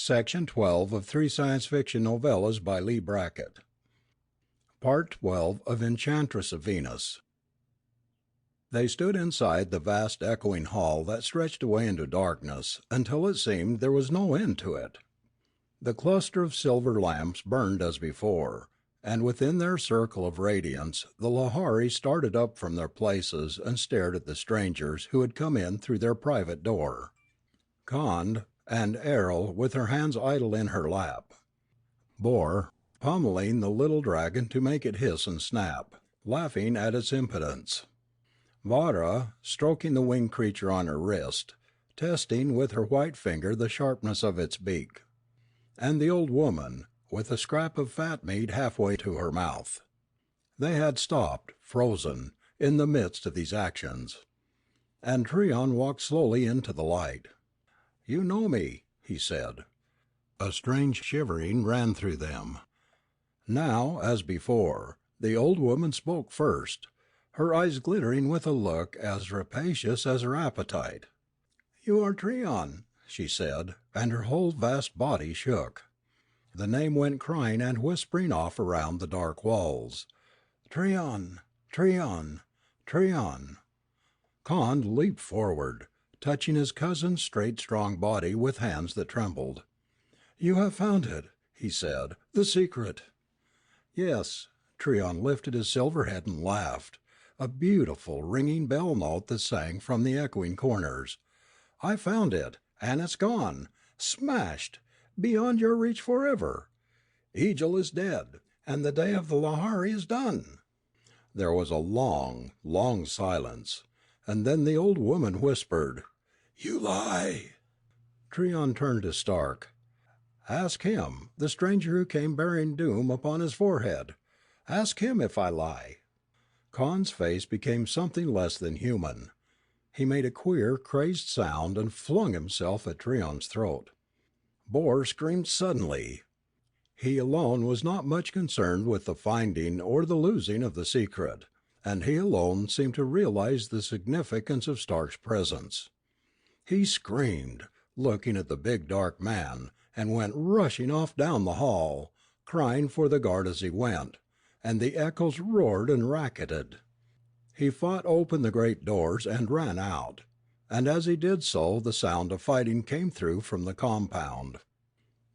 Section 12 of 3 Science Fiction Novellas by Leigh Brackett. Part 12 of Enchantress of Venus. They stood inside the vast echoing hall that stretched away into darkness until it seemed there was no end to it. The cluster of silver lamps burned as before, and within their circle of radiance the Lahari started up from their places and stared at the strangers who had come in through their private door. Cond, and Errol with her hands idle in her lap. Bor, pummeling the little dragon to make it hiss and snap, laughing at its impotence. Vara, stroking the winged creature on her wrist, testing with her white finger the sharpness of its beak. And the old woman, with a scrap of fat meat halfway to her mouth. They had stopped, frozen, in the midst of these actions. And Tryon walked slowly into the light. "You know me," he said. A strange shivering ran through them. Now, as before, the old woman spoke first, her eyes glittering with a look as rapacious as her appetite. "You are Tryon," she said, and her whole vast body shook. The name went crying and whispering off around the dark walls. "Tryon, Tryon, Tryon." Cond leaped forward, touching his cousin's straight strong body with hands that trembled. "You have found it," he said, "the secret." "Yes." Tryon lifted his silver head and laughed, a beautiful ringing bell note that sang from the echoing corners. "I found it, and it's gone, smashed, beyond your reach forever. Egil is dead, and the day of the Lahari is done." There was a long, long silence, and then the old woman whispered, "You lie." Tryon turned to Stark. "Ask him, the stranger who came bearing doom upon his forehead. Ask him if I lie." Cond's face became something less than human. He made a queer, crazed sound and flung himself at Tryon's throat. Bor screamed suddenly. He alone was not much concerned with the finding or the losing of the secret, and he alone seemed to realize the significance of Stark's presence. He screamed, looking at the big dark man, and went rushing off down the hall, crying for the guard as he went, and the echoes roared and racketed. He fought open the great doors and ran out, and as he did so the sound of fighting came through from the compound.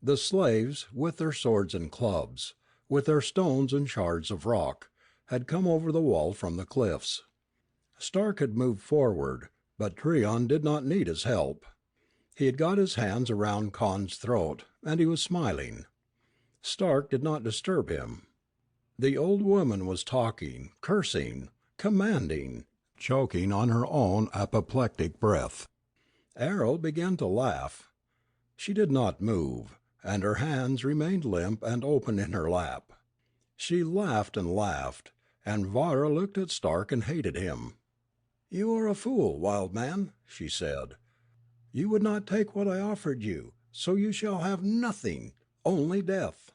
The slaves, with their swords and clubs, with their stones and shards of rock, had come over the wall from the cliffs. Stark had moved forward, but Tryon did not need his help. He had got his hands around Cond's throat, and he was smiling. Stark did not disturb him. The old woman was talking, cursing, commanding, choking on her own apoplectic breath. Errol began to laugh. She did not move, and her hands remained limp and open in her lap. She laughed, and Vara looked at Stark and hated him. "You are a fool, wild man," she said. "You would not take what I offered you, so you shall have nothing, only death."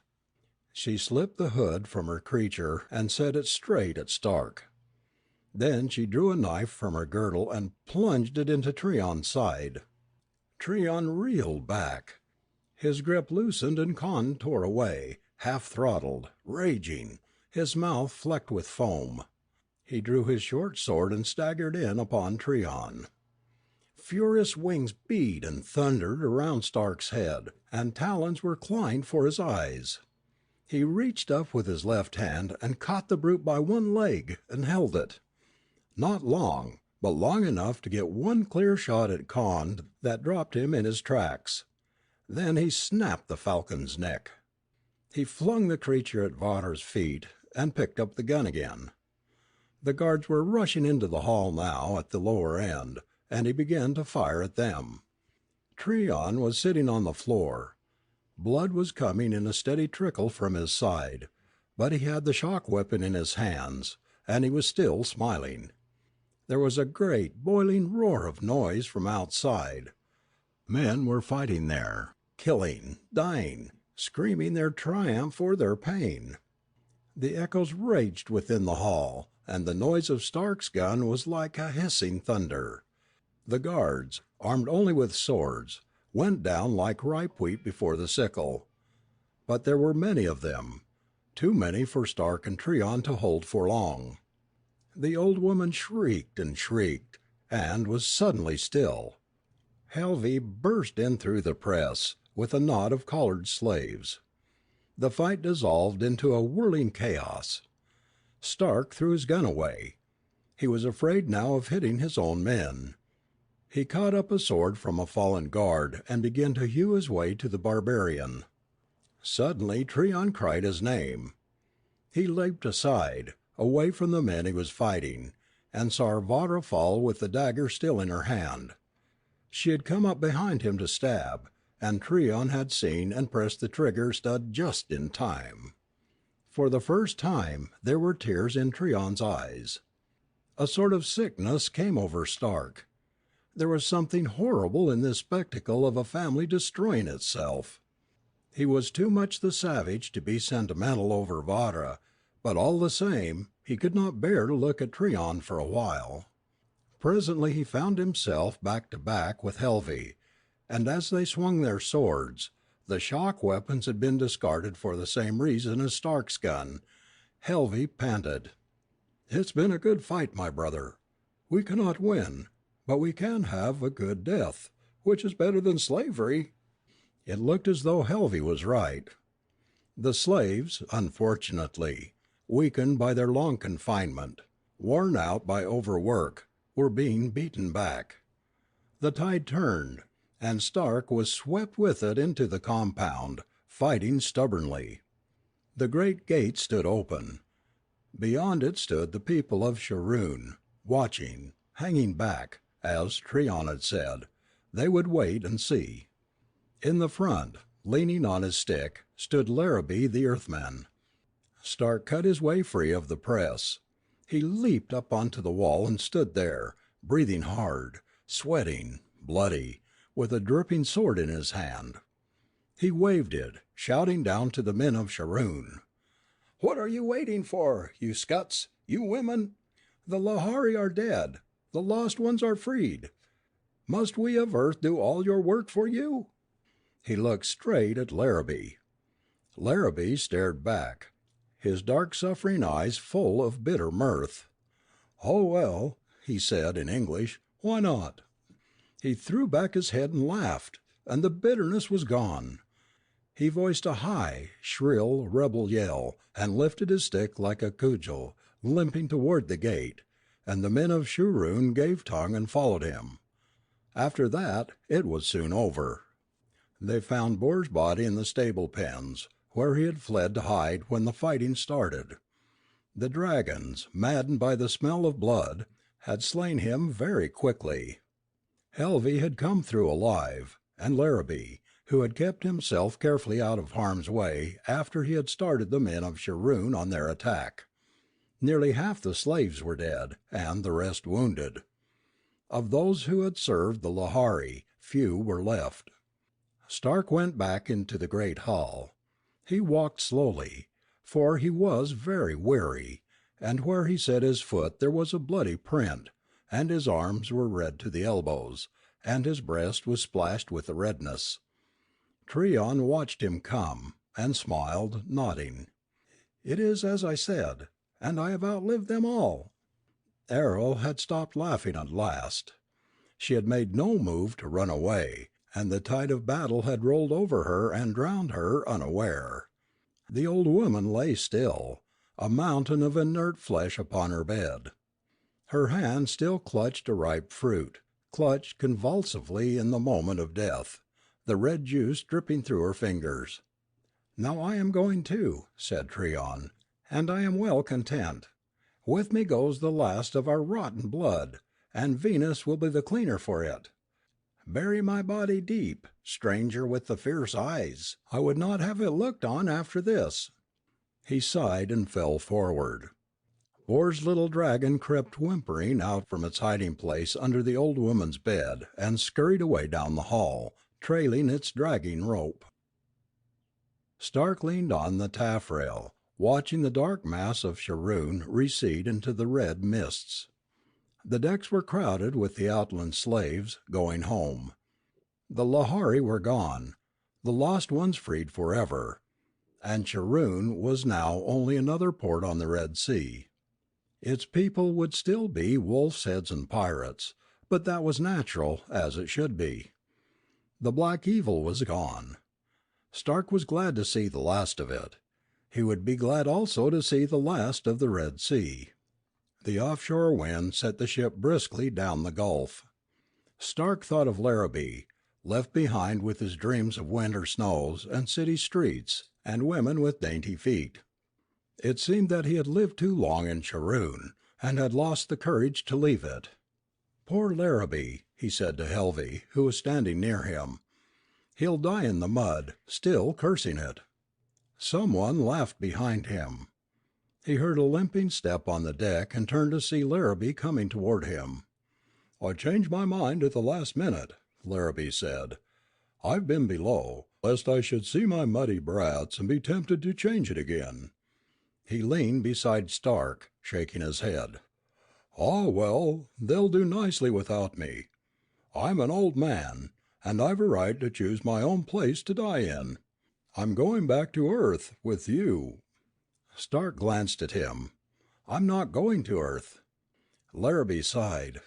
She slipped the hood from her creature and set it straight at Stark. Then she drew a knife from her girdle and plunged it into Tryon's side. Tryon reeled back. His grip loosened and Cond tore away, half-throttled, raging, his mouth flecked with foam. He drew his short sword and staggered in upon Tryon. Furious wings beat and thundered around Stark's head, and talons were clawing for his eyes. He reached up with his left hand and caught the brute by one leg and held it. Not long, but long enough to get one clear shot at Cond that dropped him in his tracks. Then he snapped the falcon's neck. He flung the creature at Vara's feet and picked up the gun again. The guards were rushing into the hall now at the lower end, and he began to fire at them. Tryon was sitting on the floor. Blood was coming in a steady trickle from his side, but he had the shock weapon in his hands, and he was still smiling. There was a great boiling roar of noise from outside. Men were fighting there, killing, dying, screaming their triumph or their pain. The echoes raged within the hall, and the noise of Stark's gun was like a hissing thunder. The guards, armed only with swords, went down like ripe wheat before the sickle. But there were many of them, too many for Stark and Tryon to hold for long. The old woman shrieked and shrieked, and was suddenly still. Helvey burst in through the press, with a knot of collared slaves. The fight dissolved into a whirling chaos. Stark threw his gun away. He was afraid now of hitting his own men. He caught up a sword from a fallen guard and began to hew his way to the barbarian. Suddenly Tryon cried his name. He leaped aside, away from the men he was fighting, and saw Varvara fall with the dagger still in her hand. She had come up behind him to stab, and Tryon had seen and pressed the trigger stud just in time. For the first time there were tears in Tryon's eyes. A sort of sickness came over Stark. There was something horrible in this spectacle of a family destroying itself. He was too much the savage to be sentimental over Varvara, but all the same he could not bear to look at Tryon for a while. Presently he found himself back to back with Helvey, and as they swung their swords, the shock weapons had been discarded for the same reason as Stark's gun. Helvey panted, "It's been a good fight, my brother. We cannot win, but we can have a good death, which is better than slavery." It looked as though Helvey was right. The slaves, unfortunately, weakened by their long confinement, worn out by overwork, were being beaten back. The tide turned, and Stark was swept with it into the compound, fighting stubbornly. The great gate stood open. Beyond it stood the people of Sharoon, watching, hanging back, as Tryon had said. They would wait and see. In the front, leaning on his stick, stood Larrabee the Earthman. Stark cut his way free of the press. He leaped up onto the wall and stood there, breathing hard, sweating, bloody, with a dripping sword in his hand. He waved it, shouting down to the men of Sharoon. "What are you waiting for, you scuts, you women? The Lahari are dead. The lost ones are freed. Must we of earth do all your work for you?" He looked straight at Larrabee. Larrabee stared back, his dark suffering eyes full of bitter mirth. "Oh, well," he said in English, "why not?" He threw back his head and laughed, and the bitterness was gone. He voiced a high, shrill, rebel yell, and lifted his stick like a cudgel, limping toward the gate, and the men of Sharoon gave tongue and followed him. After that it was soon over. They found Boor's body in the stable pens, where he had fled to hide when the fighting started. The dragons, maddened by the smell of blood, had slain him very quickly. Helvey had come through alive, and Larrabee, who had kept himself carefully out of harm's way after he had started the men of Sharoon on their attack. Nearly half the slaves were dead, and the rest wounded. Of those who had served the Lahari, few were left. Stark went back into the great hall. He walked slowly, for he was very weary, and where he set his foot there was a bloody print, and his arms were red to the elbows, and his breast was splashed with the redness. Tryon watched him come, and smiled, nodding. "It is as I said, and I have outlived them all." Errol had stopped laughing at last. She had made no move to run away, and the tide of battle had rolled over her and drowned her unaware. The old woman lay still, a mountain of inert flesh upon her bed. Her hand still clutched a ripe fruit, clutched convulsively in the moment of death, the red juice dripping through her fingers. "Now I am going too," said Tryon, "and I am well content. With me goes the last of our rotten blood, and Venus will be the cleaner for it. Bury my body deep, stranger with the fierce eyes. I would not have it looked on after this." He sighed and fell forward. Boor's little dragon crept whimpering out from its hiding place under the old woman's bed and scurried away down the hall, trailing its dragging rope. Stark leaned on the taffrail, watching the dark mass of Sharoon recede into the red mists. The decks were crowded with the outland slaves, going home. The Lahari were gone, the lost ones freed forever, and Charoon was now only another port on the Red Sea. Its people would still be wolf's heads and pirates, but that was natural, as it should be. The black evil was gone. Stark was glad to see the last of it. He would be glad also to see the last of the Red Sea. The offshore wind set the ship briskly down the Gulf. Stark thought of Larrabee, left behind with his dreams of winter snows and city streets and women with dainty feet. It seemed that he had lived too long in Charoon, and had lost the courage to leave it. "Poor Larrabee," he said to Helvey, who was standing near him. "He'll die in the mud, still cursing it." Someone laughed behind him. He heard a limping step on the deck and turned to see Larrabee coming toward him. "I changed my mind at the last minute," Larrabee said. "I've been below, lest I should see my muddy brats and be tempted to change it again." He leaned beside Stark, shaking his head. "Ah, well, they'll do nicely without me. I'm an old man, and I've a right to choose my own place to die in. I'm going back to Earth with you." Stark glanced at him. "I'm not going to Earth." Larrabee sighed.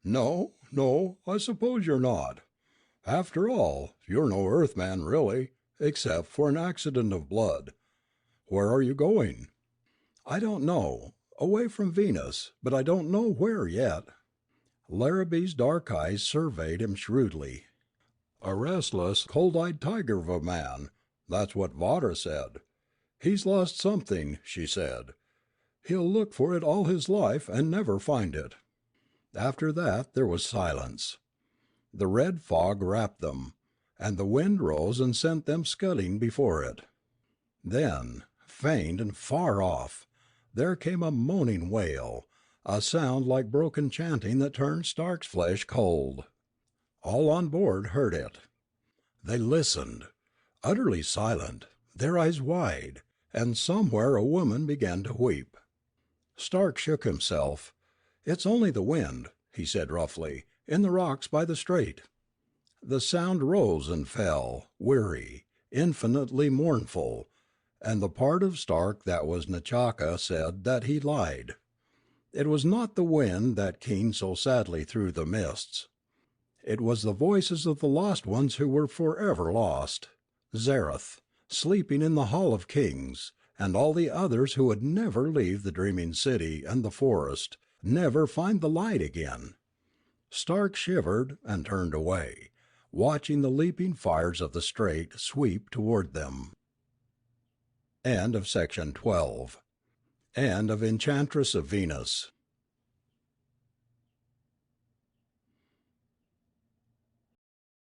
No, I suppose you're not. After all, you're no Earthman really, except for an accident of blood. Where are you going?" "I don't know. Away from Venus, but I don't know where yet." Larrabee's dark eyes surveyed him shrewdly. "A restless, cold-eyed tiger of a man, that's what Vada said. He's lost something, she said. He'll look for it all his life and never find it." After that there was silence. The red fog wrapped them, and the wind rose and sent them scudding before it. Then, faint and far off, there came a moaning wail, a sound like broken chanting that turned Stark's flesh cold. All on board heard it. They listened, utterly silent, their eyes wide, and somewhere a woman began to weep. Stark shook himself. "It's only the wind," he said roughly, "in the rocks by the strait." The sound rose and fell, weary, infinitely mournful, and the part of Stark that was N'Chaka said that he lied. It was not the wind that keened so sadly through the mists. It was the voices of the lost ones who were forever lost. Zareth, sleeping in the Hall of Kings, and all the others who would never leave the dreaming city and the forest, never find the light again. Stark shivered and turned away, watching the leaping fires of the strait sweep toward them. End of section 12. End of Enchantress of Venus.